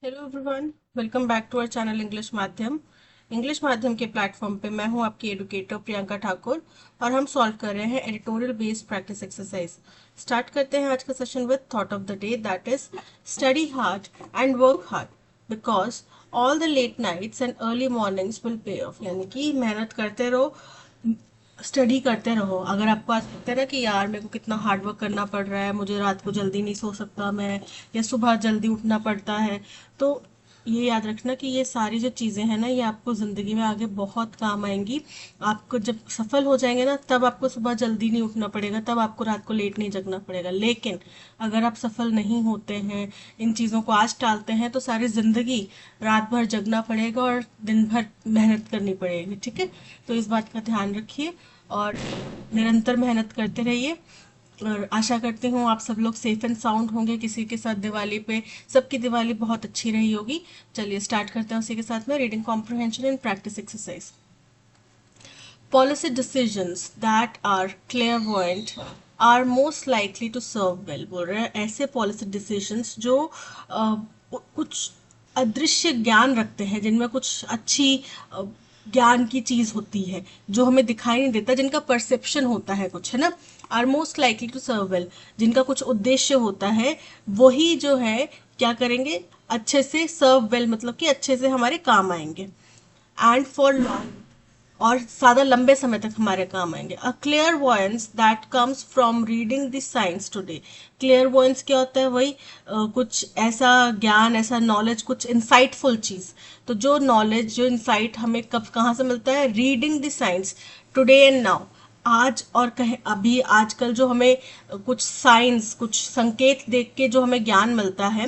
Hello everyone, welcome back to our channel English माध्यम के platform पे मैं हूं आपकी एडुकेटर प्रियंका ठाकुर और हम सॉल्व कर रहे हैं editorial based practice exercise. Start करते हैं आज का session with thought of the day, that is study hard and work hard because all the late nights and early mornings will pay off. यानी कि मेहनत करते रहो, स्टडी करते रहो। अगर आपको आज लगता है ना कि यार मेरे को कितना हार्ड वर्क करना पड़ रहा है, मुझे रात को जल्दी नहीं सो सकता मैं, या सुबह जल्दी उठना पड़ता है, तो ये याद रखना कि ये सारी जो चीज़ें हैं ना, ये आपको ज़िंदगी में आगे बहुत काम आएंगी। आपको जब सफल हो जाएंगे ना, तब आपको सुबह जल्दी नहीं उठना पड़ेगा, तब आपको रात को लेट नहीं जगना पड़ेगा। लेकिन अगर आप सफल नहीं होते हैं, इन चीज़ों को आज टालते हैं, तो सारी ज़िंदगी रात भर जगना पड़ेगा और दिन भर मेहनत करनी पड़ेगी। ठीक है, तो इस बात का ध्यान रखिए और निरंतर मेहनत करते रहिए। और आशा करती हूँ आप सब लोग सेफ एंड साउंड होंगे। किसी के साथ दिवाली पे सबकी दिवाली बहुत अच्छी रही होगी। चलिए स्टार्ट करते हैं उसी के साथ में reading comprehension and practice exercise. Policy decisions that are clairvoyant are most likely to serve well। बोल रहे हैं ऐसे पॉलिसी डिसीजंस जो कुछ अदृश्य ज्ञान रखते हैं, जिनमें कुछ अच्छी ज्ञान की चीज होती है जो हमें दिखाई नहीं देता, जिनका परसेप्शन होता है कुछ, है ना। Are most likely to serve well, जिनका कुछ उद्देश्य होता है, वही जो है क्या करेंगे, अच्छे से सर्व वेल मतलब कि अच्छे से हमारे काम आएंगे। एंड फॉर लॉन्ग, और ज्यादा लंबे समय तक हमारे काम आएंगे। A clear voyance that comes from reading the science today. Clear voyance क्या होता है, वही कुछ ऐसा ज्ञान, ऐसा नॉलेज, कुछ इंसाइटफुल चीज। तो जो नॉलेज, जो इंसाइट हमें कब कहाँ से मिलता है, reading the science today and now. आज और कहे अभी, आजकल जो हमें कुछ साइंस, कुछ संकेत देख के जो हमें ज्ञान मिलता है,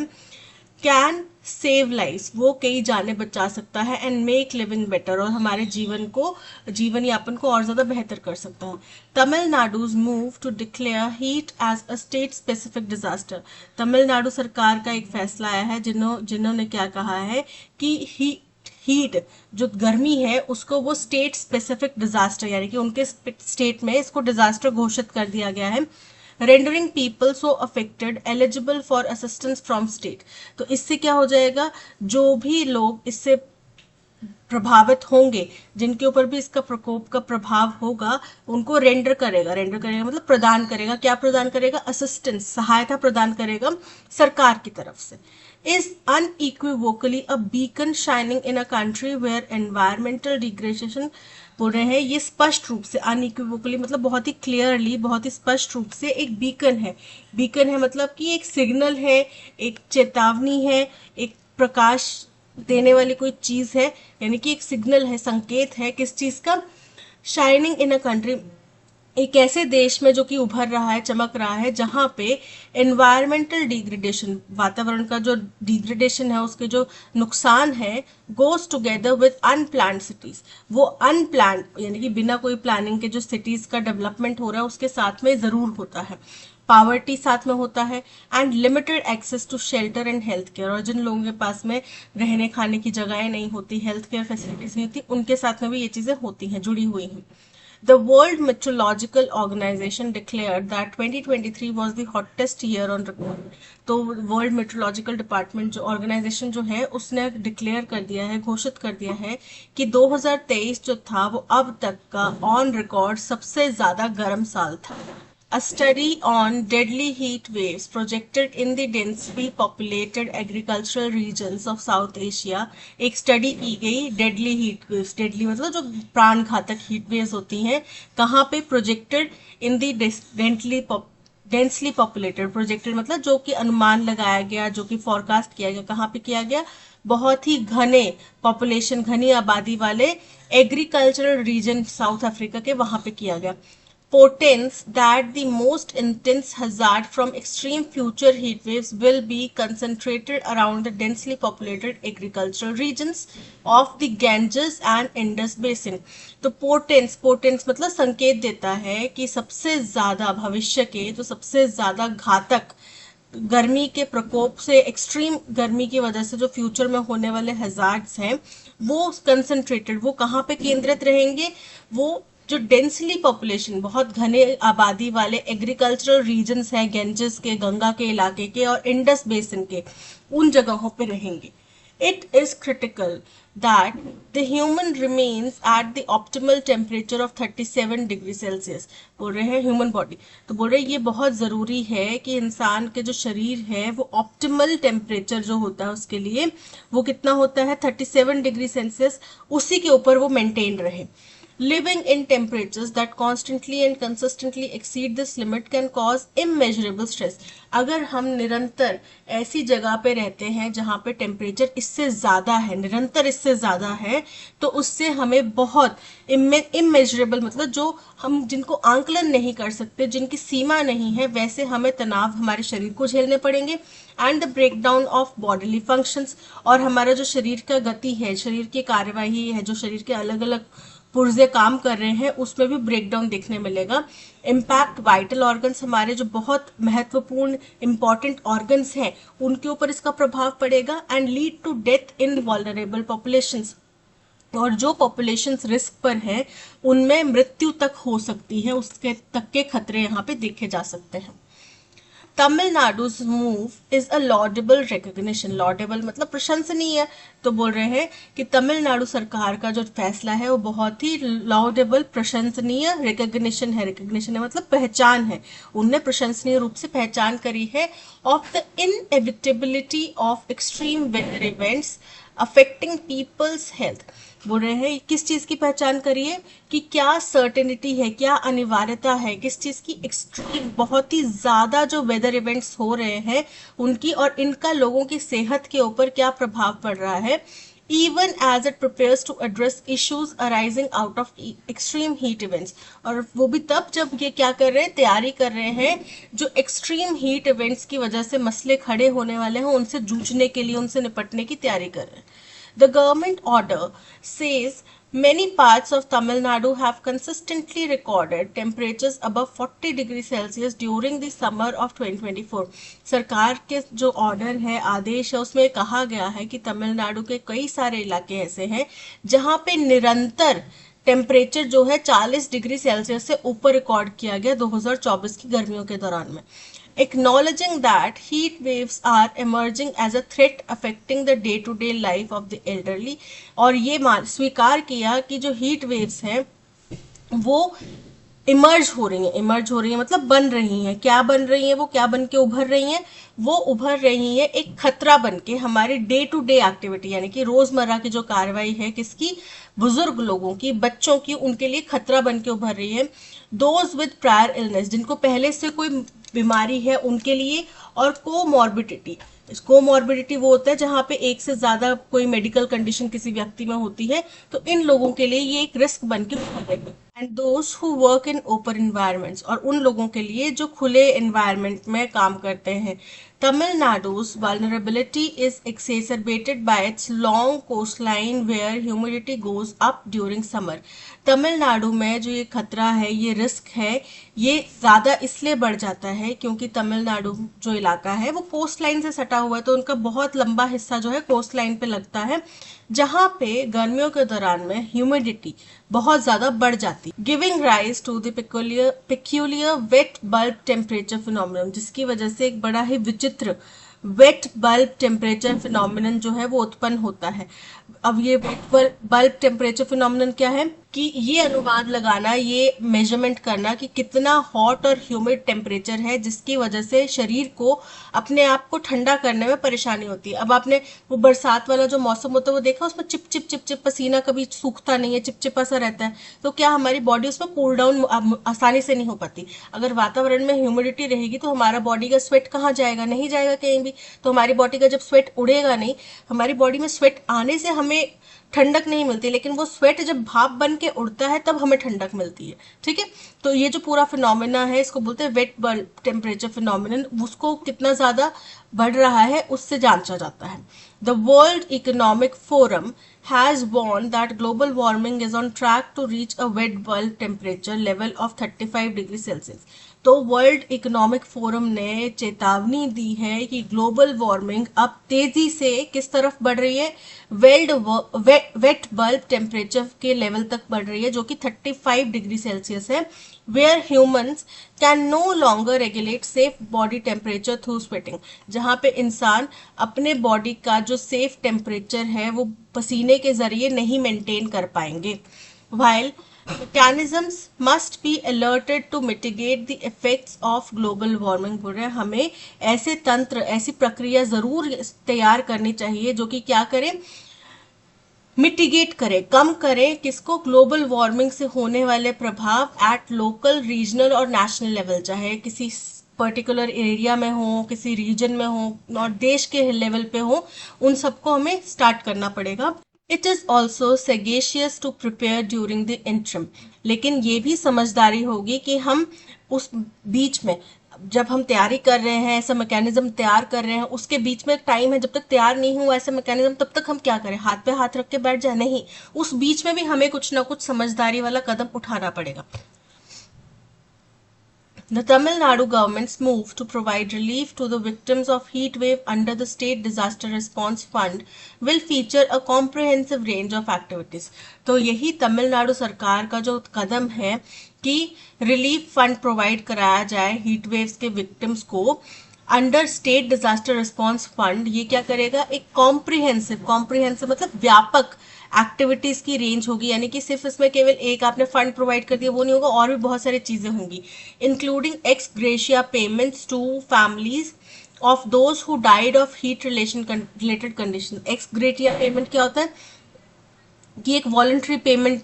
कैन सेव लाइफ, वो कई जाने बचा सकता है। एंड मेक लिविंग बेटर, और हमारे जीवन यापन को और ज्यादा बेहतर कर सकता है। Tamil Nadu's move to declare heat as a state specific disaster. Tamil Nadu सरकार का एक फैसला आया है, जिन्होंने क्या कहा है कि हीट जो गर्मी है उसको वो स्टेट स्पेसिफिक डिजास्टर, यानी कि उनके स्टेट में इसको डिजास्टर घोषित कर दिया गया है। Rendering people so affected eligible for assistance from state. तो इससे क्या हो जाएगा, जो भी लोग इससे प्रभावित होंगे, जिनके ऊपर भी इसका प्रकोप का प्रभाव होगा, उनको रेंडर करेगा मतलब प्रदान करेगा। क्या प्रदान करेगा, असिस्टेंस, सहायता प्रदान करेगा सरकार की तरफ से। Is unequivocally a beacon shining in a country where environmental degradation. बोल रहे हैं ये स्पष्ट रूप से, अनइक्विवोकली मतलब बहुत ही क्लियरली, बहुत ही स्पष्ट रूप से एक बीकन है। बीकन है मतलब कि एक सिग्नल है, एक चेतावनी है, एक प्रकाश देने वाली कोई चीज है, यानी कि एक सिग्नल है, संकेत है किस चीज का, शाइनिंग इन अ कंट्री, एक ऐसे देश में जो कि उभर रहा है, चमक रहा है, जहां पे एनवायरमेंटल डिग्रेडेशन, वातावरण का जो डिग्रेडेशन है, उसके जो नुकसान है, goes together with unplanned cities. वो अनप्लान्ड यानी कि बिना कोई प्लानिंग के जो सिटीज का डेवलपमेंट हो रहा है उसके साथ में जरूर होता है। पावर्टी साथ में होता है। And limited access to shelter and health care, और जिन लोगों के पास में रहने खाने की जगहें नहीं होती, हेल्थ केयर फैसिलिटीज नहीं होती, उनके साथ में भी ये चीजें होती हैं, जुड़ी हुई हैं। The World Meteorological Organization declared that 2023 was the hottest year on record। तो वर्ल्ड मेट्रोलॉजिकल डिपार्टमेंट जो ऑर्गेनाइजेशन जो है, उसने डिक्लेयर कर दिया है, घोषित कर दिया है कि 2023 जो था वो अब तक का ऑन रिकॉर्ड सबसे ज्यादा गर्म साल था। A study on deadly heat waves projected in the densely populated agricultural regions of South Asia। एक स्टडी की गई डेडली हीट वेव्स, डेडली मतलब जो प्राण घातक हीट वेव्स होती हैं, कहाँ पे, projected in the densely populated, projected मतलब जो कि अनुमान लगाया गया, जो कि फॉरकास्ट किया गया, कहाँ पे किया गया, बहुत ही घने पॉपुलेशन, घनी आबादी वाले एग्रीकल्चरल रीजन साउथ अफ्रीका के, वहां पे किया गया। Portends that the most intense hazard from extreme future heat waves will be concentrated around the densely populated agricultural regions of the Ganges and Indus basin। तो पोर्टेंस मतलब संकेत देता है कि सबसे ज्यादा भविष्य के, जो सबसे ज्यादा घातक गर्मी के प्रकोप से, एक्सट्रीम गर्मी की वजह से जो फ्यूचर में होने वाले हैजार्ड्स हैं, वो कंसंट्रेटेड, वो कहाँ पे केंद्रित रहेंगे, वो जो डेंसली पॉपुलेशन, बहुत घने आबादी वाले एग्रीकल्चरल रीजन्स हैं, गेंजेस के, गंगा के इलाके के और इंडस बेसिन के, उन जगहों पे रहेंगे। It is critical that the human remains at the optimal temperature of 37 degree Celsius. बोल रहे हैं ह्यूमन बॉडी, तो बोल रहे हैं ये बहुत ज़रूरी है कि इंसान के जो शरीर है वो ऑप्टिमल टेम्परेचर जो होता है उसके लिए वो कितना होता है 37 डिग्री सेल्सियस, उसी के ऊपर वो मेंटेन रहे। Living in temperatures that constantly and consistently exceed this limit can cause immeasurable stress। अगर हम निरंतर ऐसी जगह पे रहते हैं जहाँ पे टेम्परेचर इससे ज़्यादा है, निरंतर इससे ज़्यादा है, तो उससे हमें बहुत इमेजरेबल मतलब जो हम जिनको आंकलन नहीं कर सकते, जिनकी सीमा नहीं है, वैसे हमें तनाव हमारे शरीर को झेलने पड़ेंगे। And the breakdown of bodily functions, और हमारा जो शरीर का गति है, शरीर की कार्यवाही है, जो शरीर के अलग अलग पुर्जे काम कर रहे हैं उसमें भी ब्रेकडाउन देखने मिलेगा। इम्पैक्ट वाइटल ऑर्गन्स, हमारे जो बहुत महत्वपूर्ण इंपॉर्टेंट ऑर्गन्स हैं उनके ऊपर इसका प्रभाव पड़ेगा। And lead to death in vulnerable populations, और जो पॉपुलेशंस रिस्क पर हैं उनमें मृत्यु तक हो सकती है, उसके तक के खतरे यहाँ पे देखे जा सकते हैं। Tamil Nadu's move is a laudable recognition, laudable मतलब प्रशंसनीय, तो बोल रहे हैं कि तमिलनाडु सरकार का जो फैसला है वो बहुत ही लॉडेबल प्रशंसनीय रिकग्निशन है, रिकग्निशन है मतलब पहचान है, उनने प्रशंसनीय रूप से पहचान करी है of the inevitability of extreme weather events affecting people's health. बोल रहे हैं किस चीज की पहचान करिए कि क्या सर्टेनिटी है, क्या अनिवार्यता है, किस चीज की, एक्सट्रीम बहुत ही ज्यादा जो वेदर इवेंट्स हो रहे हैं उनकी, और इनका लोगों की सेहत के ऊपर क्या प्रभाव पड़ रहा है। even as it prepares to address issues arising out of extreme heat events, और वो भी तब जब ये क्या कर रहे हैं, तैयारी कर रहे हैं जो एक्सट्रीम हीट इवेंट्स की वजह से मसले खड़े होने वाले हैं उनसे जूझने के लिए, उनसे निपटने की तैयारी कर रहे हैं। The government order says many parts of Tamil Nadu have consistently recorded temperatures above 40 degrees Celsius during the summer of 2024। सरकार के जो ऑर्डर है, आदेश है, उसमें कहा गया है कि तमिलनाडु के कई सारे इलाके ऐसे हैं जहां पे निरंतर टेम्परेचर जो है 40 डिग्री सेल्सियस से ऊपर रिकॉर्ड किया गया 2024 की गर्मियों के दौरान में। Acknowledging that heat waves are emerging as a threat affecting the day-to-day life of the elderly, और ये स्वीकार किया कि जो हीट वेव्स हैं वो इमर्ज हो रही है मतलब बन रही हैं। क्या बन रही हैं वो, क्या बन के उभर रही हैं, वो उभर रही है एक खतरा बन के हमारी डे टू डे एक्टिविटी, यानी कि रोजमर्रा की जो कार्रवाई है किसकी, बुजुर्ग लोगों की, बच्चों की, उनके लिए खतरा बन के उभर रही है। दोज विद प्रायर इलनेस, जिनको पहले से कोई बीमारी है उनके लिए, और कोमॉर्बिडिटी, कोमॉर्बिडिटी वो होता है जहां पे एक से ज्यादा कोई मेडिकल कंडीशन किसी व्यक्ति में होती है, तो इन लोगों के लिए ये एक रिस्क बन के उभर रही है। And those who work in open environments, और उन लोगों के लिए जो खुले एनवायरमेंट में काम करते हैं। Tamilnadu's vulnerability is exacerbated by its long coastline where humidity goes up during summer। Tamil Nadu में जो ये खतरा है, ये रिस्क है, ये ज्यादा इसलिए बढ़ जाता है क्योंकि तमिलनाडु जो इलाका है वो कोस्ट लाइन से सटा हुआ है, तो उनका बहुत लंबा हिस्सा जो है कोस्ट लाइन पे लगता है, जहां पे गर्मियों के दौरान में ह्यूमिडिटी बहुत ज्यादा बढ़ जाती, giving rise to the peculiar wet bulb temperature phenomenon, जिसकी वजह से एक बड़ा ही विचित्र वेट बल्ब टेम्परेचर फिनोमिनन जो है वो उत्पन्न होता है। अब ये वेट बल्ब टेम्परेचर फिनोमिनन क्या है कि ये अनुमान लगाना, ये मेजरमेंट करना कि कितना हॉट और ह्यूमिड टेम्परेचर है जिसकी वजह से शरीर को अपने आप को ठंडा करने में परेशानी होती है। अब आपने वो बरसात वाला जो मौसम होता है वो देखा, उसमें चिप चिप चिप चिप पसीना कभी सूखता नहीं है, चिपचिपा सा रहता है, तो क्या हमारी बॉडी उसमें कूल डाउन आसानी से नहीं हो पाती। अगर वातावरण में ह्यूमिडिटी रहेगी तो हमारा बॉडी का स्वेट कहाँ जाएगा, नहीं जाएगा कहीं भी, तो हमारी बॉडी का जब स्वेट उड़ेगा नहीं, हमारी बॉडी में स्वेट आने से हमें ठंडक नहीं मिलती, लेकिन वो स्वेट जब भाप बन के उड़ता है तब हमें ठंडक मिलती है। ठीक है, तो ये जो पूरा फिनोमेना है इसको बोलते हैं वेट बल्ब टेम्परेचर फिनोमिनन, उसको कितना ज्यादा बढ़ रहा है उससे जांचा जाता है। The world economic forum has warned that global warming is on track to reach a wet bulb temperature level of 35 degree Celsius. तो वर्ल्ड इकोनॉमिक फोरम ने चेतावनी दी है कि ग्लोबल वार्मिंग अब तेजी से किस तरफ बढ़ रही है, वेट बल्ब टेम्परेचर के लेवल तक बढ़ रही है, जो कि 35 डिग्री सेल्सियस है, where humans can no longer regulate safe body temperature through sweating, जहां पे इंसान अपने बॉडी का जो सेफ टेम्परेचर है वो पसीने के जरिए नहीं मेंटेन कर पाएंगे। while mechanisms must be alerted to mitigate the effects of global warming, बोल रहे हैं हमें ऐसे तंत्र, ऐसी प्रक्रिया जरूर तैयार करनी चाहिए जो कि क्या करे, मिटिगेट करे, कम करे किसको, ग्लोबल वार्मिंग से होने वाले प्रभाव एट लोकल, रीजनल और नेशनल लेवल, चाहे किसी पर्टिकुलर एरिया में हो, किसी रीजन में हो और देश के लेवल पे हो, उन सबको हमें स्टार्ट करना पड़ेगा। It is also sagacious to prepare during the interim, लेकिन ये भी समझदारी होगी कि हम उस बीच में जब हम तैयारी कर रहे हैं, ऐसा मैकेनिज्म तैयार कर रहे हैं, उसके बीच में एक टाइम है जब तक तैयार नहीं हुआ ऐसा मैकेनिज्म, तब तक हम क्या करें, हाथ पे हाथ रख के बैठ जाए, नहीं, उस बीच में भी हमें कुछ ना कुछ समझदारी वाला कदम उठाना पड़ेगा। The Tamil Nadu government's move to provide relief to the victims of heat wave under the State Disaster Response Fund will feature a comprehensive range of activities. तो यही तमिलनाडु सरकार का जो कदम है कि रिलीफ फंड प्रोवाइड कराया जाए हीट वेव्स के विक्टिम्स को under state disaster response fund, ये क्या करेगा, एक कॉम्प्रिहेंसिव मतलब व्यापक एक्टिविटीज की रेंज होगी, यानी कि सिर्फ इसमें केवल एक आपने फंड प्रोवाइड कर दिया वो नहीं होगा, और भी बहुत सारी चीजें होंगी, including ex gratia payments to families of those who died of heat related condition. Ex gratia payment क्या होता है कि एक वॉलंटरी पेमेंट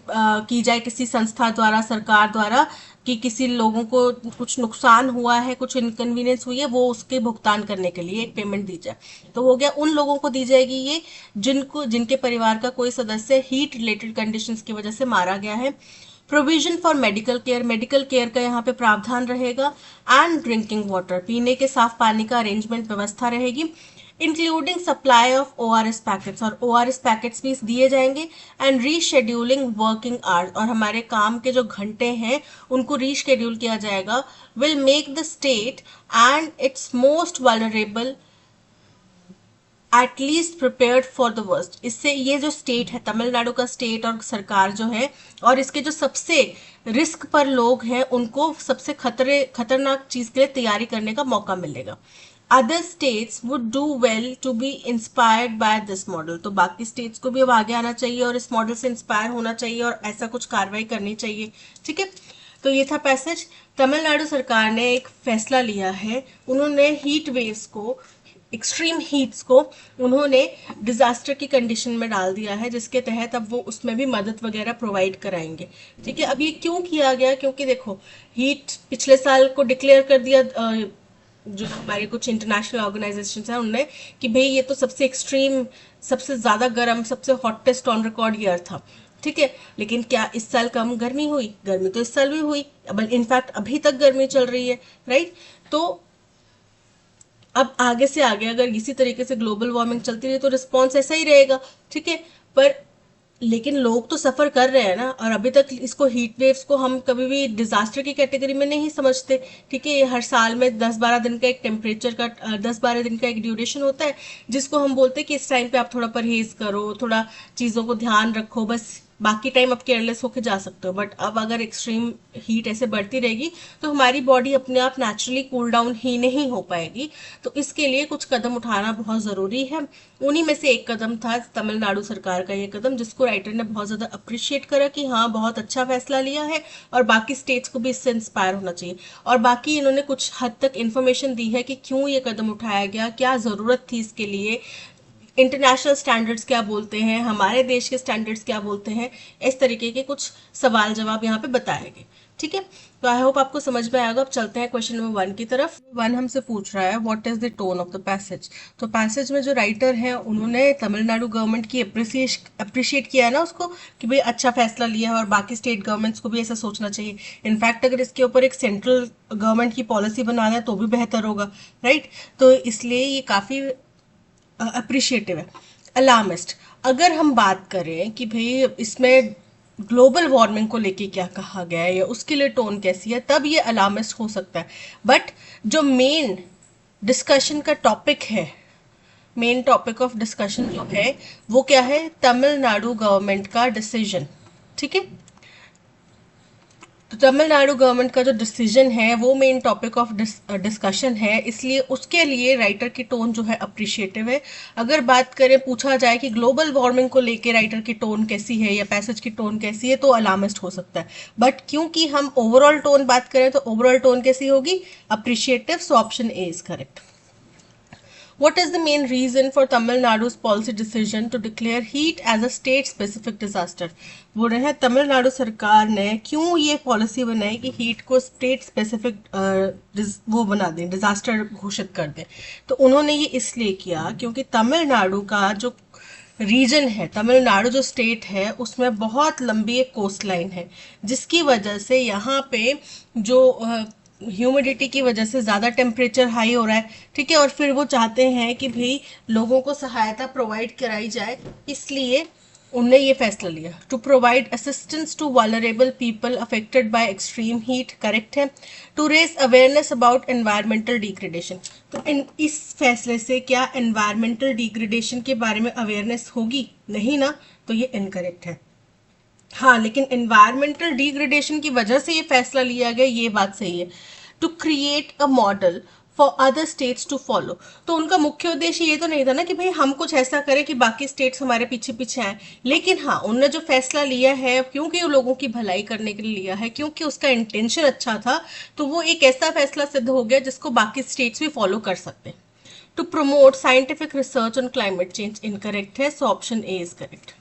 की जाए किसी संस्था द्वारा, सरकार द्वारा, कि किसी लोगों को कुछ नुकसान हुआ है, कुछ इनकन्वीनियंस हुई है, वो उसके भुगतान करने के लिए एक पेमेंट दी जाए। तो हो गया, उन लोगों को दी जाएगी ये जिनके परिवार का कोई सदस्य हीट रिलेटेड कंडीशंस की वजह से मारा गया है। प्रोविजन फॉर मेडिकल केयर का यहाँ पे प्रावधान रहेगा, एंड ड्रिंकिंग वाटर, पीने के साफ पानी का अरेंजमेंट व्यवस्था रहेगी, including supply of ORS packets, और ORS पैकेट्स भी दिए जाएंगे, एंड रीशेड्यूलिंग वर्किंग आवर्स, और हमारे काम के जो घंटे हैं उनको रीशेड्यूल किया जाएगा, will make the state and it's most vulnerable at least prepared for the worst. इससे ये जो स्टेट है, तमिलनाडु का स्टेट और सरकार जो है, और इसके जो सबसे रिस्क पर लोग हैं, उनको सबसे खतरनाक चीज के लिए तैयारी करने का मौका मिलेगा। Other states would do well to be inspired by this model, तो बाकी स्टेट्स को भी अब आगे आना चाहिए और इस मॉडल से इंस्पायर होना चाहिए और ऐसा कुछ कार्रवाई करनी चाहिए। ठीक है, तो ये था पैसेज। तमिलनाडु सरकार ने एक फैसला लिया है, उन्होंने हीट वेव्स को, एक्सट्रीम हीट्स को उन्होंने डिजास्टर की कंडीशन में डाल दिया है, जिसके तहत अब वो उसमें भी मदद वगैरह प्रोवाइड कराएंगे। ठीक है, अब ये क्यों किया गया, क्योंकि देखो हीट पिछले साल को डिक्लेयर कर दिया जो हमारे कुछ इंटरनेशनल ऑर्गेनाइजेशन है उनने, कि भाई ये तो सबसे एक्सट्रीम, सबसे ज्यादा गर्म, सबसे हॉटेस्ट ऑन रिकॉर्ड ईयर था। ठीक है, लेकिन क्या इस साल कम गर्मी हुई? गर्मी तो इस साल भी हुई, इनफैक्ट अभी तक गर्मी चल रही है, राइट। तो अब आगे से आगे अगर इसी तरीके से ग्लोबल वार्मिंग चलती रही तो रिस्पॉन्स ऐसा ही रहेगा। ठीक है, पर लेकिन लोग तो सफर कर रहे हैं ना, और अभी तक इसको हीट वेव्स को हम कभी भी डिजास्टर की कैटेगरी में नहीं समझते। ठीक है, ये हर साल में 10-12 दिन का एक टेम्परेचर का 10-12 दिन का एक ड्यूरेशन होता है, जिसको हम बोलते हैं कि इस टाइम पे आप थोड़ा परहेज करो, थोड़ा चीजों को ध्यान रखो, बस बाकी टाइम आप केयरलेस होके जा सकते हो। बट अब अगर एक्सट्रीम हीट ऐसे बढ़ती रहेगी तो हमारी बॉडी अपने आप नेचुरली कूल डाउन ही नहीं हो पाएगी, तो इसके लिए कुछ कदम उठाना बहुत जरूरी है। उन्हीं में से एक कदम था तमिलनाडु सरकार का ये कदम, जिसको राइटर ने बहुत ज्यादा अप्रिशिएट करा कि हाँ बहुत अच्छा फैसला लिया है और बाकी स्टेट्स को भी इससे इंस्पायर होना चाहिए। और बाकी इन्होंने कुछ हद तक इन्फॉर्मेशन दी है कि क्यों ये कदम उठाया गया, क्या जरूरत थी इसके लिए, इंटरनेशनल स्टैंडर्ड्स क्या बोलते हैं, हमारे देश के स्टैंडर्ड्स क्या बोलते हैं, इस तरीके के कुछ सवाल जवाब यहाँ पे बताए गए। ठीक है, तो आई होप आपको समझ में आएगा। अब चलते हैं क्वेश्चन नंबर 1 की तरफ। 1 हमसे पूछ रहा है what is the tone of the passage. तो पैसेज में जो राइटर है उन्होंने तमिलनाडु गवर्नमेंट की अप्रिशिएट किया है ना उसको, कि भाई अच्छा फैसला लिया है और बाकी स्टेट गवर्नमेंट्स को भी ऐसा सोचना चाहिए। इनफैक्ट अगर इसके ऊपर एक सेंट्रल गवर्नमेंट की पॉलिसी बनाना है तो भी बेहतर होगा, राइट। तो इसलिए ये काफी अप्रिशिएटिव है। अलार्मिस्ट, अगर हम बात करें कि भाई इसमें ग्लोबल वार्मिंग को लेके क्या कहा गया है या उसके लिए टोन कैसी है, तब ये अलार्मिस्ट हो सकता है। बट जो मेन डिस्कशन का टॉपिक है, मेन टॉपिक ऑफ डिस्कशन जो है वो क्या है, तमिलनाडु गवर्नमेंट का डिसीजन। ठीक है, तो तमिलनाडु गवर्नमेंट का जो डिसीजन है वो मेन टॉपिक ऑफ डिस्कशन है, इसलिए उसके लिए राइटर की टोन जो है अप्रिशिएटिव है। अगर बात करें, पूछा जाए कि ग्लोबल वार्मिंग को लेके राइटर की टोन कैसी है या पैसेज की टोन कैसी है, तो अलार्मिस्ट हो सकता है। बट क्योंकि हम ओवरऑल टोन बात करें तो ओवरऑल टोन कैसी होगी, appreciative. So option A is correct. What is the main reason for Tamil Nadu's policy decision to declare heat as a state-specific disaster? बोल रहे हैं तमिलनाडु सरकार ने क्यों ये पॉलिसी बनाई कि हीट को स्टेट स्पेसिफिक वो बना दें, डिजास्टर घोषित कर दें। तो उन्होंने ये इसलिए किया क्योंकि तमिलनाडु का जो रीजन है, तमिलनाडु जो स्टेट है, उसमें बहुत लंबी एक कोस्ट लाइन है, जिसकी वजह से यहाँ पे जो ह्यूमिडिटी की वजह से ज़्यादा टेम्परेचर हाई हो रहा है। ठीक है, और फिर वो चाहते हैं कि भाई लोगों को सहायता प्रोवाइड कराई जाए, इसलिए उनने ये फैसला लिया। To provide assistance to vulnerable people affected by extreme heat, correct है। To raise awareness about environmental degradation, तो इस फैसले से क्या एनवायरमेंटल डिग्रेडेशन के बारे में अवेयरनेस होगी? नहीं ना, तो ये इनकरेक्ट है। हाँ, लेकिन एनवायरमेंटल डिग्रेडेशन की वजह से ये फैसला लिया गया, ये बात सही है। To create a model for other states to follow, तो उनका मुख्य उद्देश्य ये तो नहीं था ना कि भाई हम कुछ ऐसा करें कि बाकी स्टेट्स हमारे पीछे पीछे आए, लेकिन हाँ, उनने जो फैसला लिया है क्योंकि वो लोगों की भलाई करने के लिए लिया है, क्योंकि उसका इंटेंशन अच्छा था, तो वो एक ऐसा फैसला सिद्ध हो गया जिसको बाकी स्टेट्स भी फॉलो कर सकते हैं। To promote scientific research on climate change, incorrect है। So option A is correct.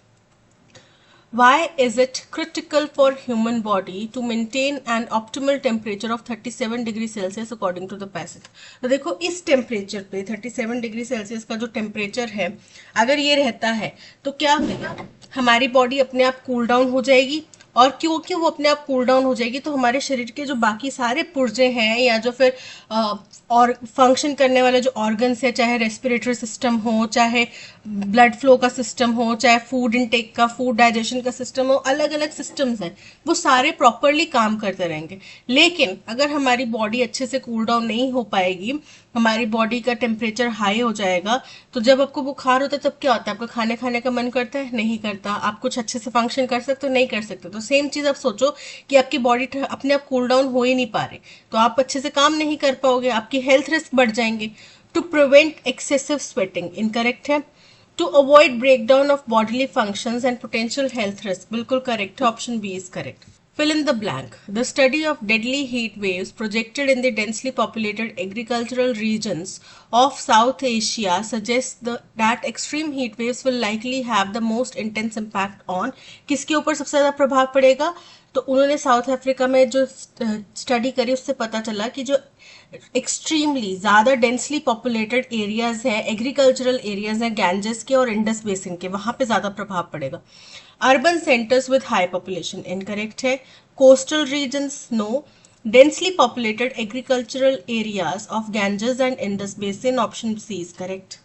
Why is it critical for human body to maintain an optimal temperature of 37 degree Celsius according to the passage? तो देखो, इस temperature पे 37 degree Celsius का जो temperature है, अगर ये रहता है तो क्या होगा, हमारी बॉडी अपने आप कूल डाउन हो जाएगी, और क्योंकि वो अपने आप कूल डाउन हो जाएगी तो हमारे शरीर के जो बाकी सारे पुर्जे हैं या जो फिर और फंक्शन करने वाले जो ऑर्गन्स है, चाहे रेस्पिरेटरी सिस्टम हो, चाहे ब्लड फ्लो का सिस्टम हो, चाहे फूड इनटेक का, फूड डाइजेशन का सिस्टम हो, अलग अलग सिस्टम्स हैं, वो सारे प्रॉपरली काम करते रहेंगे। लेकिन अगर हमारी बॉडी अच्छे से कूल डाउन नहीं हो पाएगी, हमारी बॉडी का टेम्परेचर हाई हो जाएगा, तो जब आपको बुखार होता है तब क्या होता है, आपको खाने खाने का मन करता है? नहीं करता। आप कुछ अच्छे से फंक्शन कर सकते हो? नहीं कर सकते। तो सेम चीज आप सोचो कि आपकी बॉडी अपने आप कूल डाउन हो ही नहीं पा रही, तो आप अच्छे से काम नहीं कर पाओगे, आपकी हेल्थ रिस्क बढ़ जाएंगे। To prevent excessive sweating, incorrect है। To avoid breakdown of bodily functions and potential health risk, बिल्कुल करेक्ट है, option B is correct. Fill in the blank. The study of deadly heat waves projected in the densely populated agricultural regions of South Asia suggests that extreme heat waves will likely have the most intense impact on, किसके ऊपर सबसे ज़्यादा प्रभाव पड़ेगा? तो उन्होंने south Africa में जो स्टडी करी उससे पता चला कि जो एक्सट्रीमली ज़्यादा डेंसली पॉपुलेटेड एरियाज हैं, एग्रीकल्चरल एरियाज हैं, गैंजेस के और इंडस बेसिन के, वहाँ पे ज़्यादा प्रभाव पड़ेगा। Urban centres with high population, incorrect है। Coastal regions, no. Densely populated agricultural areas of Ganges and Indus basin, option C is correct.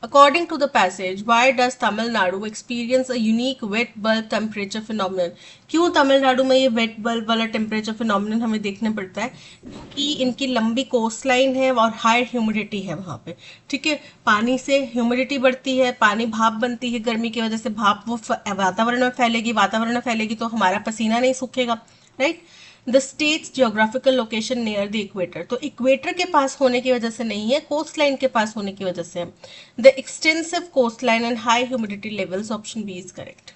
According to the passage, why does Tamil Nadu experience a unique wet bulb temperature phenomenon? क्यों तमिलनाडु में ये wet bulb वाला temperature phenomenon हमें देखने पड़ता है? क्योंकि इनकी लंबी कोस्ट लाइन है और हाई ह्यूमिडिटी है वहाँ पे। ठीक है, पानी से ह्यूमिडिटी बढ़ती है, पानी भाप बनती है, गर्मी की वजह से भाप वो वातावरण में फैलेगी, वातावरण में फैलेगी तो हमारा पसीना नहीं सूखेगा, right. The state's geographical location near the equator, तो इक्वेटर के पास होने की वजह से नहीं है, कोस्ट लाइन के पास होने की वजह से है। The extensive coast line and high humidity levels, option B is correct.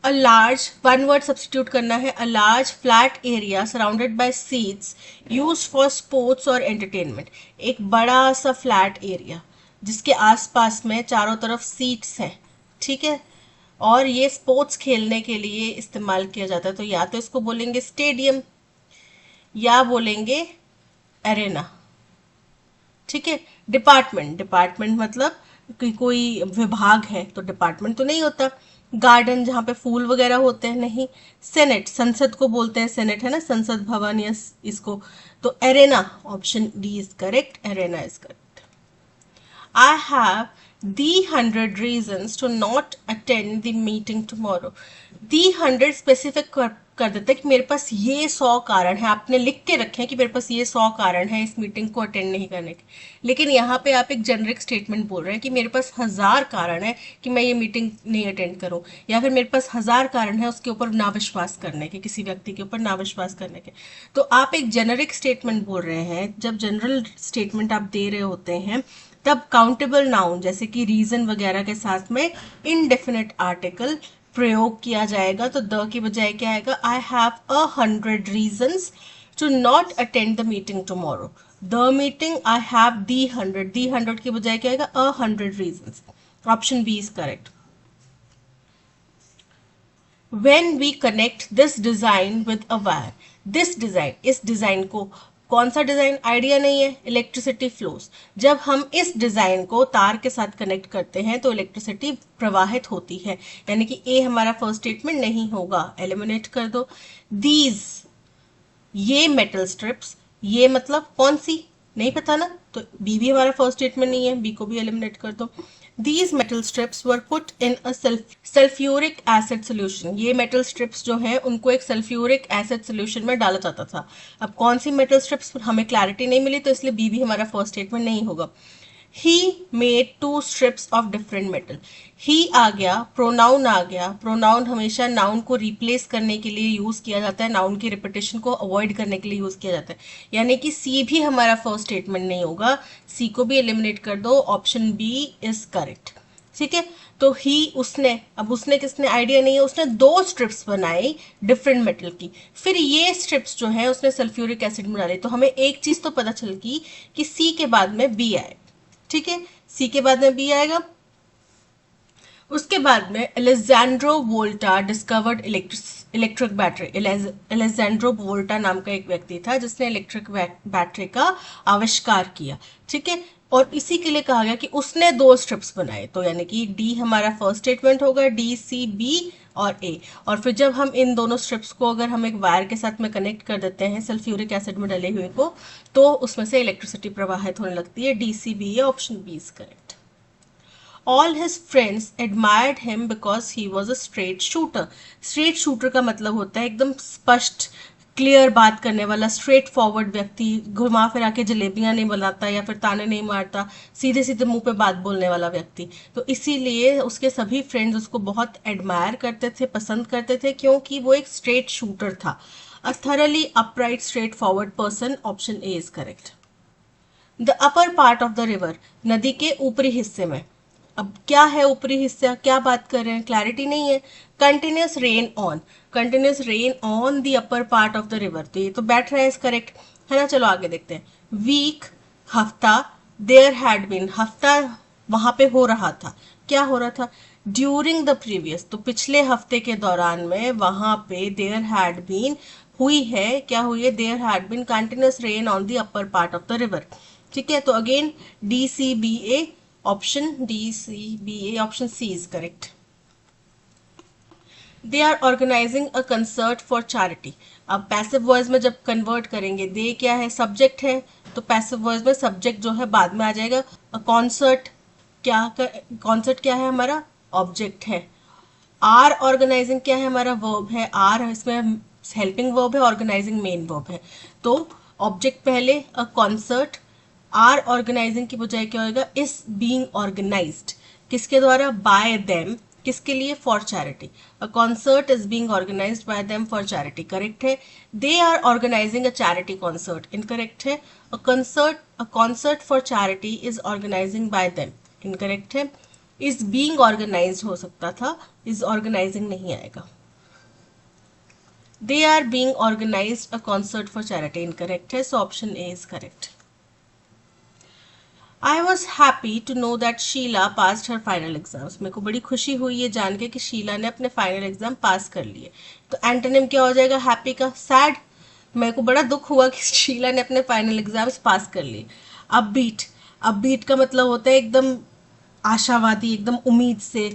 A large, one word substitute करना है, a large flat area surrounded by seats used for sports और एंटरटेनमेंट, एक बड़ा सा फ्लैट एरिया जिसके आसपास में चारों तरफ सीट्स हैं, ठीक है, और ये स्पोर्ट्स खेलने के लिए इस्तेमाल किया जाता है। तो या तो इसको बोलेंगे स्टेडियम या बोलेंगे एरेना, ठीक है। डिपार्टमेंट, डिपार्टमेंट मतलब कि कोई विभाग है तो डिपार्टमेंट तो नहीं होता। गार्डन जहाँ पे फूल वगैरह होते हैं, नहीं। सेनेट, संसद को बोलते हैं सेनेट, है ना, संसद भवन या इसको, तो arena, option D is correct, arena is correct. I have the 100 reasons to not attend the meeting tomorrow. the 100 specific कर देता है कि मेरे पास ये 100 कारण है, आपने लिख के रखे हैं कि मेरे पास ये 100 कारण है इस मीटिंग को अटेंड नहीं करने के, लेकिन यहाँ पे आप एक जेनरिक स्टेटमेंट बोल रहे हैं कि मेरे पास 1000 कारण है कि मैं ये मीटिंग नहीं अटेंड करूँ, या फिर मेरे पास 1000 कारण है उसके ऊपर ना विश्वास करने के, किसी व्यक्ति के ऊपर ना विश्वास करने के। तो आप एक जेनरिक स्टेटमेंट बोल रहे हैं। जब जनरल स्टेटमेंट आप दे रहे होते हैं तब काउंटेबल नाउन जैसे कि रीजन वगैरह के साथ में इनडेफिनेट आर्टिकल प्रयोग किया जाएगा। तो द की बजाय क्या आएगा, I have 100 reasons to not attend the meeting tomorrow. The meeting I have दी 100 की बजाय क्या आएगा, 100 reasons. Option B is correct. When we connect this design with a wire, this design, इस डिजाइन को, कौन सा डिजाइन, आइडिया नहीं है, इलेक्ट्रिसिटी फ्लोस। जब हम इस डिजाइन को तार के साथ कनेक्ट करते हैं तो इलेक्ट्रिसिटी प्रवाहित होती है, यानी कि ए हमारा फर्स्ट स्टेटमेंट नहीं होगा, एलिमिनेट कर दो। दीज, ये मेटल स्ट्रिप्स, ये मतलब कौन सी, नहीं पता ना, तो बी भी हमारा फर्स्ट स्टेटमेंट नहीं है, बी को भी एलिमिनेट कर दो। These metal strips were put in a sulfuric acid solution. ये metal strips जो हैं उनको एक sulfuric acid solution में डाला जाता था। अब कौन सी metal strips हमें clarity नहीं मिली, तो इसलिए बी भी हमारा फर्स्ट स्टेटमेंट नहीं होगा। He made 2 strips of different metal. He आ गया, प्रोनाउन आ गया। प्रोनाउन हमेशा नाउन को रिप्लेस करने के लिए यूज किया जाता है, नाउन की रिपीटेशन को अवॉइड करने के लिए यूज किया जाता है, यानी कि सी भी हमारा फर्स्ट स्टेटमेंट नहीं होगा, सी को भी एलिमिनेट कर दो, ऑप्शन बी इज करेक्ट। ठीक है, तो ही, उसने, अब उसने किसने, आइडिया नहीं है, उसने 2 स्ट्रिप्स बनाई डिफरेंट मेटल की, फिर ये स्ट्रिप्स जो है उसने सल्फ्यूरिक एसिड में डाली। तो हमें एक चीज तो पता चल गई कि सी के बाद में बी आए। ठीक है, सी के बाद में बी आएगा। उसके बाद में Alessandro वोल्टा discovered electric battery. Alessandro वोल्टा नाम का एक व्यक्ति था जिसने इलेक्ट्रिक बैटरी का आविष्कार किया। ठीक है, और इसी के लिए कहा गया कि उसने 2 स्ट्रिप्स बनाए, तो यानी कि डी हमारा फर्स्ट स्टेटमेंट होगा, डी, सी, बी और ए। और फिर जब हम इन दोनों स्ट्रिप्स को अगर हम एक वायर के साथ में कनेक्ट कर देते हैं सल्फ्यूरिक एसिड में डले हुए को, तो उसमें से इलेक्ट्रिसिटी प्रवाहित होने लगती है। D, C, B, A, option B is correct. All his friends admired him because he was a straight shooter. Straight shooter का मतलब होता है एकदम स्पष्ट, क्लियर बात करने वाला, स्ट्रेट फॉरवर्ड व्यक्ति, घुमा फिरा के जलेबियां नहीं बनाता या फिर ताने नहीं मारता, सीधे सीधे मुंह पे बात बोलने वाला व्यक्ति। तो इसीलिए उसके सभी फ्रेंड्स उसको बहुत एडमायर करते थे, पसंद करते थे, क्योंकि वो एक स्ट्रेट शूटर था। A thoroughly upright straightforward person, option A is correct. The upper part of the river, नदी के ऊपरी हिस्से में। अब क्या है ऊपरी हिस्सा, क्या बात कर रहे हैं, क्लैरिटी नहीं है। Continuous rain on, continuous rain on the upper part of the river, तो ये तो बैठ रहा है, इस करेक्ट है ना। चलो आगे देखते हैं। वीक, हफ्ता, देयर हैड बीन, हफ्ता वहां पे हो रहा था, क्या हो रहा था, ड्यूरिंग द प्रीवियस, तो पिछले हफ्ते के दौरान में वहां पे देयर हैड बीन हुई है, क्या हुई है, there had been continuous rain on the upper part of the river. ठीक है, तो again D, C, B, A, option D, C, B, A, option C is correct. They are organising a concert for charity. अब passive voice में जब convert करेंगे, दे क्या है, subject है, तो पैसिव वॉइस में सब्जेक्ट जो है बाद में आ जाएगा। अ कॉन्सर्ट, क्या कॉन्सर्ट क्या है हमारा, ऑब्जेक्ट है। आर ऑर्गेनाइजिंग क्या है हमारा, वर्ब है, आर इसमें हेल्पिंग वर्ब है, ऑर्गेनाइजिंग मेन वर्ब है। तो ऑब्जेक्ट पहले, अ कॉन्सर्ट, आर ऑर्गेनाइजिंग की बजाय क्या होगा, इज बीइंग ऑर्गेनाइज्ड, किसके द्वारा, बाय देम, किसके लिए, for charity. A concert is being organised by them for charity, correct है। They are organising a charity concert, incorrect है। A concert for charity is organising by them, incorrect है। Is being organised हो सकता था, is organising नहीं आएगा। They are being organised a concert for charity, incorrect है, so option A is correct. I was happy to know that Sheela passed her final exams. मेरे को बड़ी खुशी हुई ये जान के कि शीला ने अपने फाइनल एग्जाम पास कर लिए। तो एंटोनिम क्या हो जाएगा हैप्पी का, सैड। मेरे को बड़ा दुख हुआ कि शीला ने अपने फाइनल एग्जाम्स पास कर लिए। अपबीट, अपबीट का मतलब होता है एकदम आशावादी, एकदम उम्मीद से,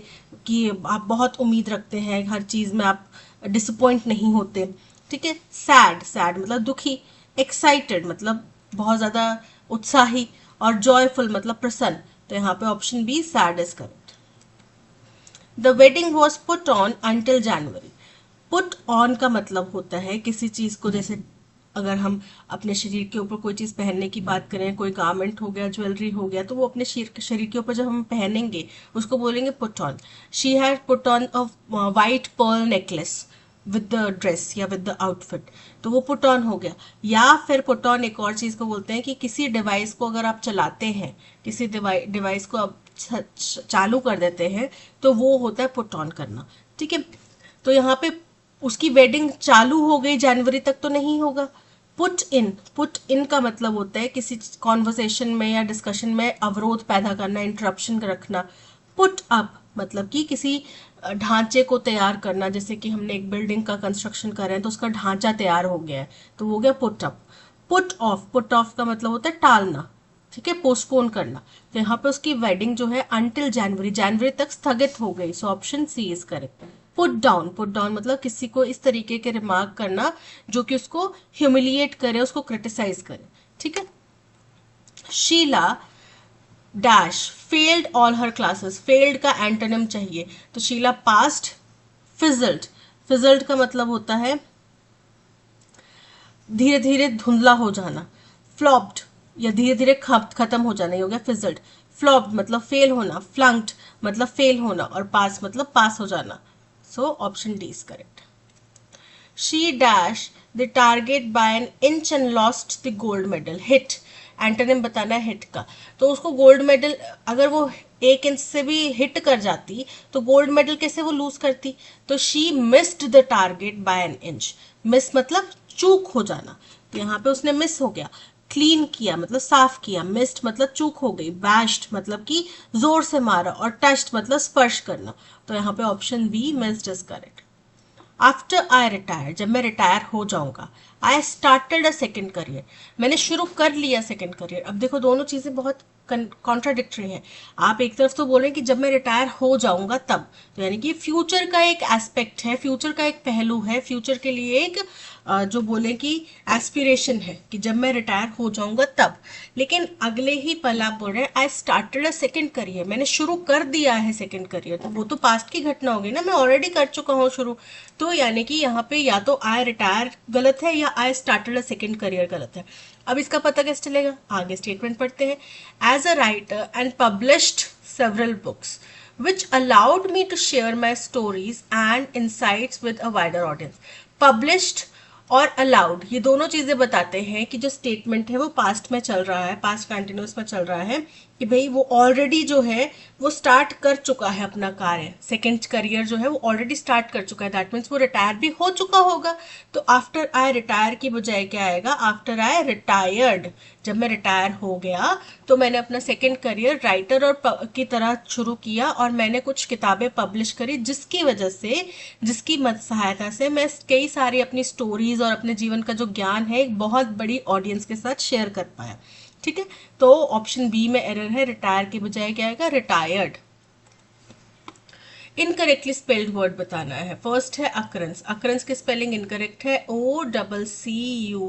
कि आप बहुत उम्मीद रखते हैं, हर चीज में आप डिसअपॉइंट नहीं होते। ठीक है, सैड, सैड मतलब दुखी। एक्साइटेड मतलब बहुत ज्यादा उत्साही, और जॉयफुल मतलब प्रसन्न। तो यहाँ पे option be sad is correct. The wedding was put on until January. Put on का मतलब होता है किसी चीज को, जैसे अगर हम अपने शरीर के ऊपर कोई चीज पहनने की बात करें, कोई गारमेंट हो गया, ज्वेलरी हो गया, तो वो अपने शरीर के ऊपर जब हम पहनेंगे उसको बोलेंगे put on. She had put on a white Perl necklace with the dress या विद द आउटफिट, तो वो पुट ऑन हो गया। या फिर पुट ऑन एक और चीज को बोलते हैं कि किसी डिवाइस को अगर आप चलाते हैं, किसी डिवाइस को आप चालू कर देते हैं, तो वो होता है पुट ऑन करना। ठीक है, तो यहाँ पे उसकी वेडिंग चालू हो गई, जनवरी तक तो नहीं होगा। पुट इन का मतलब होता है किसी कॉन्वर्सेशन में या डिस्कशन में अवरोध पैदा करना, इंटरप्शन रखना। पुट अप मतलब कि किसी ढांचे को तैयार करना, जैसे कि हमने एक बिल्डिंग का कंस्ट्रक्शन कर रहे हैं तो उसका ढांचा तैयार हो गया है, तो वो हो गया पुट अप। पुट ऑफ का मतलब होता है टालना, ठीक है, पोस्टपोन करना। तो यहाँ पे उसकी वेडिंग जो है अंटिल जनवरी तक स्थगित हो गई, so option C is correct. Put down मतलब किसी को इस तरीके के रिमार्क करना जो कि उसको ह्यूमिलिएट करे, उसको क्रिटिसाइज करे। ठीक है, शीला डैश फेल्ड ऑल हर क्लासेस। फेल्ड का एंटोनिम चाहिए, तो शीला पास्ट फिजल्ड का मतलब होता है धीरे धीरे धुंधला हो जाना। फ्लॉप्ड या धीरे धीरे खत्म हो जाना, ये हो गया फिजल्ड। फ्लॉप्ड मतलब फेल होना, फ्लंक्ड मतलब फेल होना, और पास मतलब पास हो जाना। So option D is correct. She dash the target by an inch and lost the gold medal. Hit antonym बताना है हिट का, तो उसको गोल्ड मेडल अगर वो 1 इंच से भी हिट कर जाती तो गोल्ड मेडल कैसे वो लूज करती। तो she missed the target by an inch. Miss मतलब चूक हो जाना, तो यहाँ पे उसने मिस हो गया। क्लीन किया मतलब साफ किया, मिस्ड मतलब चूक हो गई, बैश्ड मतलब कि जोर से मारा, और टच्ड मतलब स्पर्श करना। तो यहाँ पे option be missed is correct. After I retire, जब मैं रिटायर हो जाऊंगा। I started a second career, मैंने शुरू कर लिया सेकेंड करियर। अब देखो दोनों चीजें बहुत कॉन्ट्राडिक्टरी हैं। आप एक तरफ तो बोल रहे हैं कि जब मैं रिटायर हो जाऊंगा तब, तो यानी कि फ्यूचर का एक एस्पेक्ट है, फ्यूचर का एक पहलू है, फ्यूचर के लिए एक जो बोले कि एस्पिरेशन है कि जब मैं रिटायर हो जाऊंगा तब। लेकिन अगले ही पल आप बोल रहे हैं I started a second career, मैंने शुरू कर दिया है सेकेंड करियर, तो वो तो पास्ट की घटना होगी ना, मैं ऑलरेडी कर चुका हूँ शुरू। तो यानी कि यहाँ पे या तो आई रिटायर गलत है या I started a second career गलत है। अब इसका पता कैसे चलेगा, आगे स्टेटमेंट पढ़ते हैं। As a writer and published several books which allowed me to share my stories and insights with a wider audience. Published और अलाउड ये दोनों चीजें बताते हैं कि जो स्टेटमेंट है वो पास्ट में चल रहा है, पास्ट कंटिन्यूस में चल रहा है, कि भाई वो ऑलरेडी जो है वो स्टार्ट कर चुका है अपना कार्य, सेकेंड करियर जो है वो ऑलरेडी स्टार्ट कर चुका है, दैट मीन्स वो रिटायर भी हो चुका होगा। तो आफ्टर आई रिटायर की बजाय क्या आएगा, आफ्टर आई रिटायर्ड, जब मैं रिटायर हो गया तो मैंने अपना सेकेंड करियर राइटर और की तरह शुरू किया, और मैंने कुछ किताबें पब्लिश करी जिसकी वजह से, जिसकी सहायता से मैं कई सारी अपनी स्टोरीज और अपने जीवन का जो ज्ञान है एक बहुत बड़ी ऑडियंस के साथ शेयर कर पाया। ठीक है, तो ऑप्शन बी में एरर है, रिटायर के बजाय क्या आएगा, रिटायर्ड। इनकरेक्टली स्पेल्ड वर्ड बताना है। फर्स्ट है अकरेंस, अकरेंस की स्पेलिंग इनकरेक्ट है, OCCURRENCE।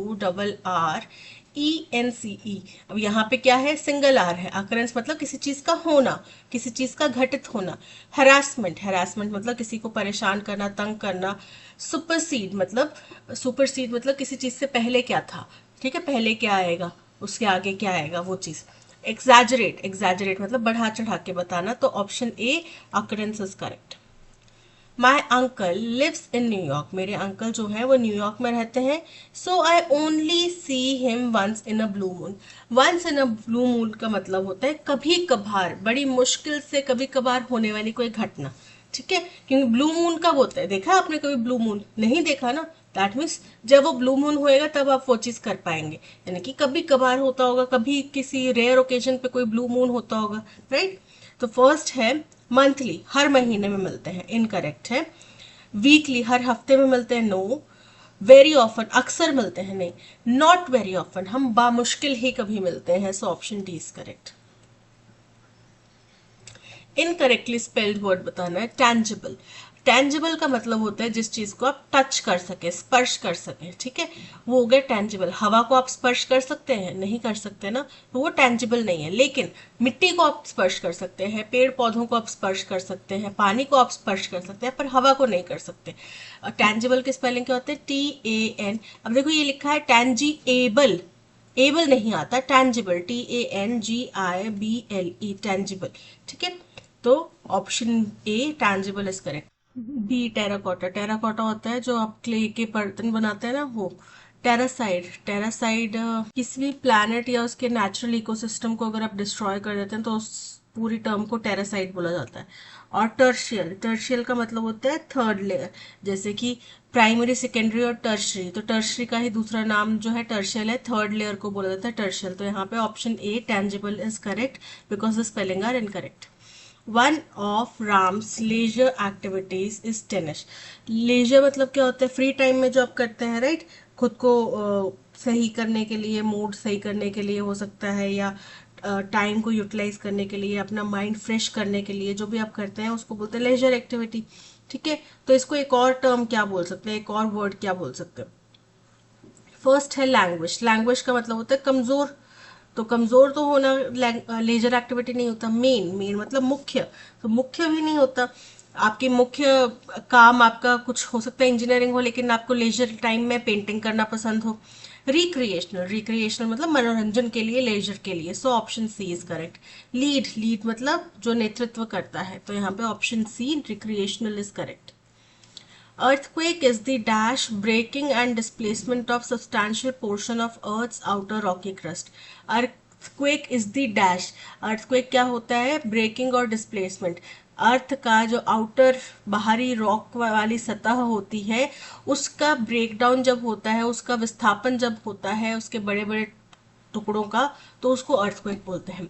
अब यहाँ पे क्या है, सिंगल आर है। अकरेंस मतलब किसी चीज का होना, किसी चीज का घटित होना। हरासमेंट मतलब किसी को परेशान करना, तंग करना। सुपरसीड मतलब किसी चीज से पहले क्या था, ठीक है, पहले क्या आएगा, उसके आगे क्या आएगा वो चीज। एग्जैजरेट मतलब बढ़ा चढ़ा के बताना, तो option A occurrence is correct. My uncle lives in New York, मेरे अंकल जो है वो न्यूयॉर्क में रहते हैं। So I only see him once in a blue moon. Once in a blue moon का मतलब होता है कभी कभार, बड़ी मुश्किल से कभी कभार होने वाली कोई घटना। ठीक है, क्योंकि ब्लू मून कब होता है, देखा आपने कभी ब्लू मून, नहीं देखा ना, दैट मीन्स जब वो ब्लू मून होएगा तब आप वो चीज कर पाएंगे, यानी कि कभी कभार होता होगा, कभी किसी रेयर ओकेजन पे कोई ब्लू मून होता होगा, राइट। तो फर्स्ट है मंथली, हर महीने में मिलते हैं, इनकरेक्ट है। वीकली, हर हफ्ते में मिलते हैं, नो। वेरी ऑफन, अक्सर मिलते हैं, नहीं। नॉट वेरी ऑफन, हम बामुश्किल ही कभी मिलते हैं, सो option D is correct. Incorrectly spelled word बताना है, टैंजिबल। टेंजिबल का मतलब होता है जिस चीज को आप टच कर सके, स्पर्श कर सके, ठीक है, वो हो गया टेंजिबल। हवा को आप स्पर्श कर सकते हैं? नहीं कर सकते ना, तो वो टेंजिबल नहीं है। लेकिन मिट्टी को आप स्पर्श कर सकते हैं, पेड़ पौधों को आप स्पर्श कर सकते हैं, पानी को आप स्पर्श कर सकते हैं, पर हवा को नहीं कर सकते। टेंजिबल के स्पेलिंग क्या होते हैं? TAN। अब देखो ये लिखा है टेंजीएबल, एबल नहीं आता, टेंजिबल, TANGIBLE, टेंजिबल, ठीक है। तो option A tangible is correct. B terracotta, terracotta होता है जो आप क्ले के बर्तन बनाते हैं ना, वो। टेरासाइड, टेरासाइड किसी भी प्लैनेट या उसके नेचुरल इकोसिस्टम को अगर आप डिस्ट्रॉय कर देते हैं तो उस पूरी टर्म को टेरासाइड बोला जाता है। और टर्शियल, टर्शियल का मतलब होता है थर्ड लेयर, जैसे कि प्राइमरी, सेकेंडरी और टर्शरी। तो टर्शरी का ही दूसरा नाम जो है टर्शियल है, थर्ड लेयर को बोला जाता है टर्शियल। तो यहाँ पे option A tangible is correct because the spelling are incorrect. One of Ram's leisure activities is tennis. Leisure मतलब क्या होता है? फ्री टाइम में जो आप करते हैं, राइट, खुद को सही करने के लिए, मूड सही करने के लिए हो सकता है, या टाइम को यूटिलाइज करने के लिए, अपना माइंड फ्रेश करने के लिए जो भी आप करते हैं उसको बोलते हैं लेजर एक्टिविटी, ठीक है। तो इसको एक और टर्म क्या बोल सकते हैं, एक और वर्ड क्या बोल सकते हैं? फर्स्ट है लैंग्वेज। लैंग्वेज का मतलब होता है कमजोर, तो कमजोर तो होना लेजर एक्टिविटी नहीं होता। मेन, मेन मतलब मुख्य, तो मुख्य भी नहीं होता। आपकी मुख्य काम आपका कुछ हो सकता है इंजीनियरिंग हो, लेकिन आपको लेजर टाइम में पेंटिंग करना पसंद हो। रिक्रिएशनल, रिक्रिएशनल मतलब मनोरंजन के लिए, लेजर के लिए। So option C is correct. Lead, lead मतलब जो नेतृत्व करता है, तो यहाँ पे option C recreational is correct. Earthquake is the dash breaking and displacement of substantial portion of Earth's outer rocky crust. Earthquake is the dash. Earthquake क्या होता है? ब्रेकिंग और डिस्प्लेसमेंट। अर्थ का जो आउटर बाहरी रॉक वाली सतह होती है उसका ब्रेकडाउन जब होता है, उसका विस्थापन जब होता है उसके बड़े बड़े टुकड़ों का, तो उसको अर्थक्वेक बोलते हैं।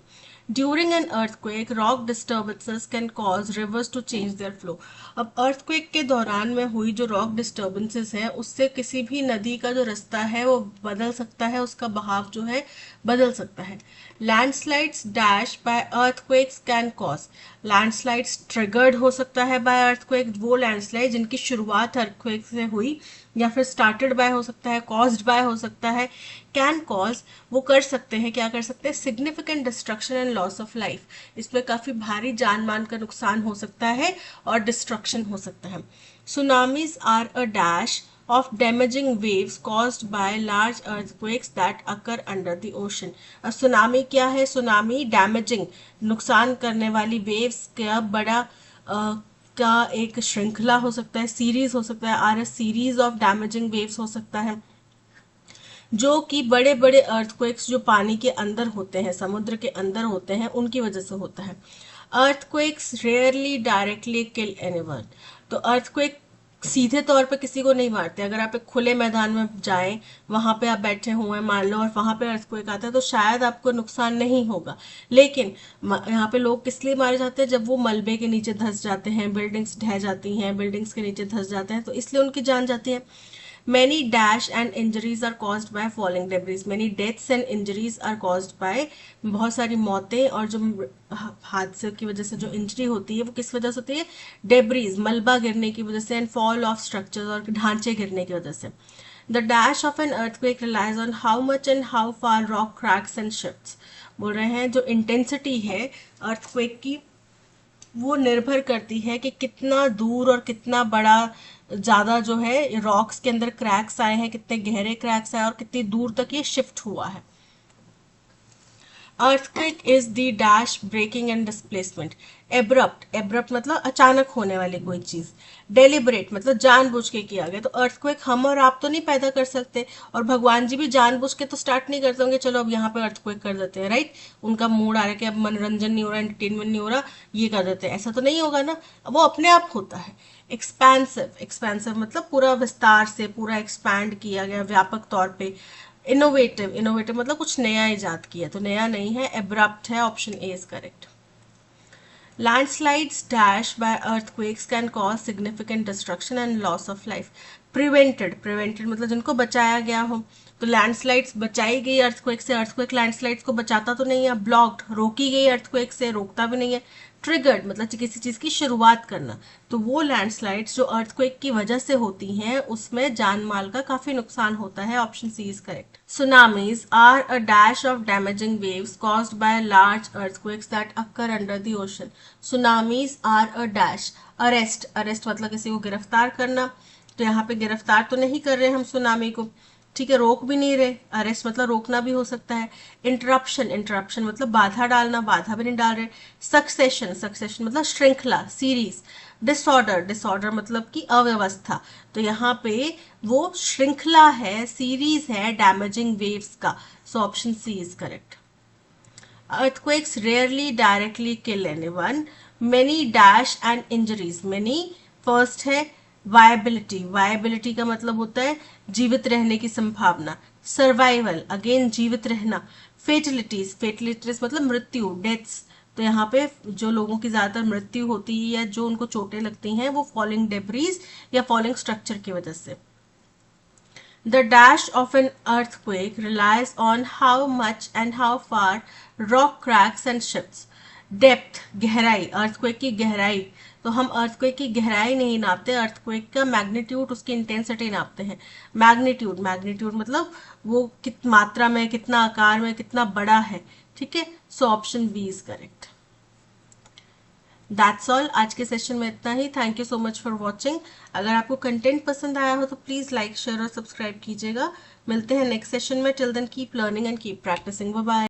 During an earthquake rock disturbances can cause rivers to change their flow. अब अर्थक्वेक के दौरान में हुई जो रॉक डिस्टर्बेंसेस है उससे किसी भी नदी का जो रास्ता है वो बदल सकता है, उसका बहाव जो है बदल सकता है। Landslides dash by earthquakes can cause. Landslides triggered हो सकता है बाय अर्थक्वेक, वो लैंडस्लाइड जिनकी शुरुआत अर्थक्वेक से हुई, या फिर स्टार्टेड बाय हो सकता है, कॉज्ड बाय हो सकता है। कैन कॉज वो कर सकते हैं, क्या कर सकते हैं? Significant destruction and loss of life, इसमें काफी भारी जान मान का नुकसान हो सकता है और डिस्ट्रक्शन हो सकता है। Tsunamis are a dash of damaging waves caused by large earthquakes that occur under the ocean. Tsunami क्या है? सुनामी डैमेजिंग, नुकसान करने वाली वेव्स का बड़ा का एक श्रृंखला हो सकता है, सीरीज हो सकता है, are a series of damaging waves हो सकता है, जो कि बड़े बड़े अर्थक्वेक्स जो पानी के अंदर होते हैं, समुद्र के अंदर होते हैं, उनकी वजह से होता है। अर्थक्वेक्स रेयरली डायरेक्टली किल एनीवन। तो अर्थक्वेक सीधे तौर पे किसी को नहीं मारते। अगर आप एक खुले मैदान में जाएं, वहां पे आप बैठे हुए हैं मान लो, और वहां पे अर्थक्वेक आता है, तो शायद आपको नुकसान नहीं होगा। लेकिन यहाँ पे लोग किस लिए मारे जाते हैं? जब वो मलबे के नीचे धंस जाते हैं, बिल्डिंग्स ढह जाती हैं, बिल्डिंग्स के नीचे धंस जाते हैं, तो इसलिए उनकी जान जाती है। Many dash and injuries are caused by falling debris. Many deaths and injuries are caused by, बहुत सारी मौतें और जो हादसे की वजह से जो इंजरी होती है वो किस वजह से होती है? डेब्रीज, मलबा गिरने की वजह से, एंड फॉल ऑफ स्ट्रक्चर्स और ढांचे गिरने की वजह से। The dash of an earthquake relies on how much and how far rock cracks and shifts. बोल रहे हैं जो इंटेंसिटी है अर्थक्वेक की वो निर्भर करती है कि कितना दूर और कितना बड़ा ज्यादा जो है रॉक्स के अंदर क्रैक्स आए हैं, कितने गहरे क्रैक्स आए और कितनी दूर तक ये शिफ्ट हुआ है। Earthquake is the dash breaking and displacement. Abrupt, abrupt मतलब अचानक होने वाली कोई चीज। डेलिबरेट मतलब जानबूझ के किया गया। तो अर्थक्वेक हम और आप तो नहीं पैदा कर सकते, और भगवान जी भी जानबूझ के तो स्टार्ट नहीं करते होंगे, चलो अब यहाँ पे अर्थक्वेक कर देते हैं, राइट। उनका मूड आ रहा है कि अब मनोरंजन नहीं हो रहा, एंटरटेनमेंट नहीं हो रहा, ये कर देते हैं, ऐसा तो नहीं होगा ना। वो अपने आप होता है। एक्सपेंसिव, एक्सपेंसिव मतलब पूरा विस्तार से, पूरा एक्सपैंड किया गया व्यापक तौर पे। इनोवेटिव, इनोवेटिव मतलब कुछ नया इजाद किया, तो नया नहीं है, एब्रप्ट है, option A is correct. Landslides dashed by earthquakes can cause significant destruction and loss of life. Prevented, prevented मतलब जिनको बचाया गया हो, तो लैंडस्लाइड्स बचाई गई अर्थक्वेक से, अर्थक्वेक लैंडस्लाइड्स को बचाता तो नहीं है, ब्लॉक्ड रोकी गई अर्थक्वेक से, रोकता भी नहीं है, ट्रिगर्ड मतलब किसी चीज की शुरुआत करना, तो वो लैंडस्लाइड्स जो अर्थक्वेक की वजह से होती हैं उसमें जान माल का काफी नुकसान होता है। Option C is correct. Tsunamis are a dash of damaging waves caused by large earthquakes that occur under the ocean. Tsunamis are a dash, arrest, arrest मतलब किसी को गिरफ्तार करना, तो यहाँ पे गिरफ्तार तो नहीं कर रहे हम सुनामी को, ठीक है, रोक भी नहीं रहे, अरेस्ट मतलब रोकना भी हो सकता है। इंटरप्शन, इंटरप्शन मतलब बाधा डालना, बाधा भी नहीं डाल रहे। सक्सेशन, सक्सेशन मतलब श्रृंखला, सीरीज। डिसऑर्डर, डिसऑर्डर मतलब कि अव्यवस्था, तो यहाँ पे वो श्रृंखला है, सीरीज है डैमेजिंग वेव्स का, so option C is correct. Earthquakes rarely directly kill anyone. Many dash and injuries. Many first है viability. Viability का मतलब होता है जीवित रहने की संभावना. Survival again जीवित रहना. Fatalities. Fatalities मतलब मृत्यु, deaths. तो यहाँ पे जो लोगों की ज्यादातर मृत्यु होती है या जो उनको चोटें लगती हैं वो फॉलिंग डेब्रीज या फॉलिंग स्ट्रक्चर की वजह से। The dash of an earthquake relies on how much and how far rock cracks and shifts. Depth, गहराई, earthquake की गहराई, तो हम earthquake की गहराई नहीं नापते, earthquake का मैग्नीट्यूड, उसकी इंटेंसिटी नापते हैं। मैग्नीट्यूड, मैग्नीट्यूड मतलब वो कित मात्रा में, कितना आकार में, कितना बड़ा है, ठीक है, so option B is correct. That's all, आज के सेशन में इतना ही। Thank you so much for watching. अगर आपको कंटेंट पसंद आया हो तो प्लीज लाइक, शेयर और सब्सक्राइब कीजिएगा। मिलते हैं नेक्स्ट सेशन में। Till then keep learning and keep practising. Bye bye.